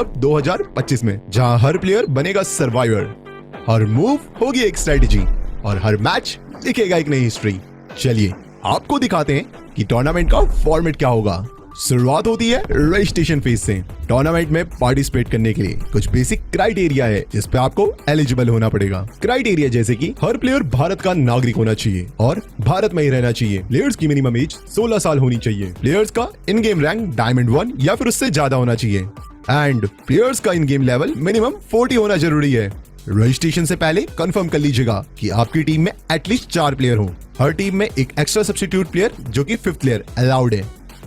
Cup 2025 में, जहां हर player बनेगा सर्वाइवर, हर मूव होगी एक स्ट्रेटेजी और हर मैच लिखेगा एक नई हिस्ट्री। चलिए आपको दिखाते हैं कि टूर्नामेंट का फॉर्मेट क्या होगा। शुरुआत होती है रजिस्ट्रेशन फेज से। टूर्नामेंट में पार्टिसिपेट करने के लिए कुछ बेसिक क्राइटेरिया है जिस पे आपको एलिजिबल होना पड़ेगा। क्राइटेरिया जैसे कि हर प्लेयर भारत का नागरिक होना चाहिए और भारत में ही रहना चाहिए। प्लेयर्स की मिनिमम एज 16 साल होनी चाहिए। प्लेयर्स का इन गेम रैंक डायमंड 1 या फिर उससे ज्यादा होना चाहिए एंड प्लेयर्स का इन गेम लेवल मिनिमम 40 होना जरूरी है। रजिस्ट्रेशन से पहले कंफर्म कर लीजिएगा कि आपकी टीम में एटलीस्ट 4 प्लेयर हो। हर टीम में एक एक्स्ट्रा सब्स्टिट्यूट प्लेयर जो कि 5th प्लेयर अलाउड है।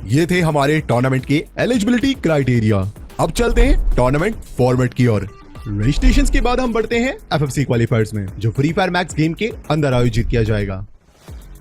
ये थे हमारे टूर्नामेंट के एलिजिबिलिटी क्राइटेरिया। अब चलते हैं टूर्नामेंट फॉर्मेट की ओर। रजिस्ट्रेशन के बाद हम बढ़ते हैं एफएफसी क्वालिफायर्स में, जो फ्री फायर मैक्स गेम के अंदर आयोजित किया जाएगा।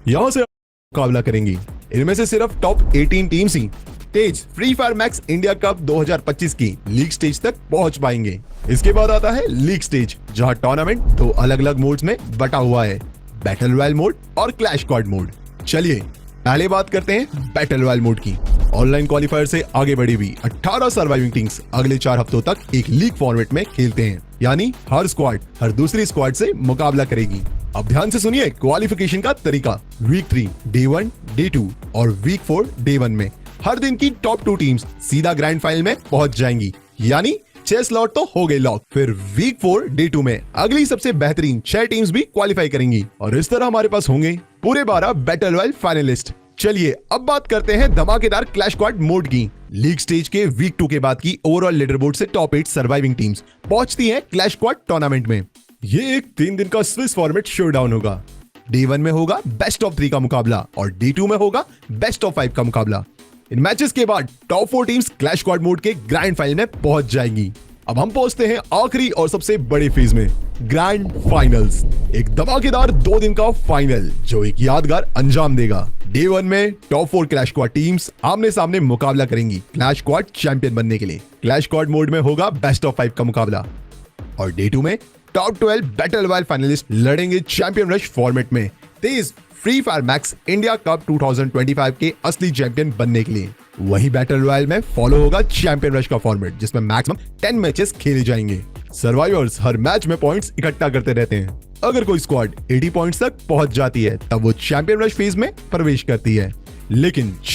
यहां से मुकाबला करेंगी। इनमें से सिर्फ टॉप 18 टीम्स ही तेज free fire max India cup 2025 की लीग स्टेज तक पहुंच पाएंगे। इसके बाद आता है लीग स्टेज, जहां टूर्नामेंट 2 अलग अलग मोड्स में बटा हुआ है, बैटल रॉयल मोड और क्लैश स्क्वाड मोड। चलिए पहले बात करते हैं बैटल रॉयल मोड की। ऑनलाइन क्वालिफायर से आगे बढ़ी हुई 18 सर्वाइविंग टीम्स अगले 4 हफ्तों तक एक लीग फॉर्मेट में खेलते हैं, यानी हर स्क्वाड हर दूसरी स्क्वाड से मुकाबला करेगी। अब ध्यान से सुनिए क्वालिफिकेशन का तरीका। वीक 3 डे 1 डे 2 और वीक 4 डे 1 में हर दिन की टॉप 2 टीम्स सीधा ग्रैंड फाइनल में पहुंच जाएंगी, यानी 6 स्लॉट तो हो गए लॉक। फिर वीक 4 डे 2 में अगली सबसे बेहतरीन 6 टीम्स भी क्वालिफाई करेंगी और इस तरह हमारे पास होंगे पूरे 12 बैटल रॉयल फाइनलिस्ट। चलिए अब बात करते हैं धमाकेदार क्लैश स्क्वाड मोड की। लीग स्टेज के वीक 2 के बाद की ओवरऑल लीडर बोर्ड से टॉप 8 सर्वाइविंग टीम्स पहुंचती हैं क्लैश स्क्वाड टूर्नामेंट में। ये एक 3 दिन का स्विस फॉर्मेट शोडाउन होगा। डे 1 में होगा बेस्ट ऑफ 3 का मुकाबला और डे 2 में होगा बेस्ट ऑफ 5 का मुकाबला। इन मैचेस के बाद top 4 teams clash squad mode के ग्रैंड फाइनल में पहुंच जाएंगी। अब हम पहुंचते हैं आखिरी और सबसे बड़े फेज में, ग्रैंड फाइनल्स। एक धमाकेदार 2 दिन का फाइनल जो एक यादगार अंजाम देगा। डे 1 में टॉप 4 क्लैश स्क्वाड टीम्स आमने सामने मुकाबला करेंगी क्लैश स्क्वाड चैंपियन बनने के लिए। क्लैश स्क्वाड मोड में होगा बेस्ट ऑफ 5 का मुकाबला और डे 2 में टॉप 12 बैटल रॉयल फाइनलिस्ट लड़ेंगे चैंपियन रश फॉर्मेट में तेज free fire max India cup 2025 के असली चैंपियन बनने के लिए। वही बैटल रॉयल में फॉलो होगा चैंपियन रश का फॉर्मेट, जिसमें मैक्सिमम 10 मैचेस खेले जाएंगे। सर्वाइवर्स हर मैच में पॉइंट्स इकट्ठा करते रहते हैं। अगर कोई स्क्वाड 80 पॉइंट्स तक पहुंच जाती है तब वो चैंपियन रश फेज में प्रवेश करती है, लेकिन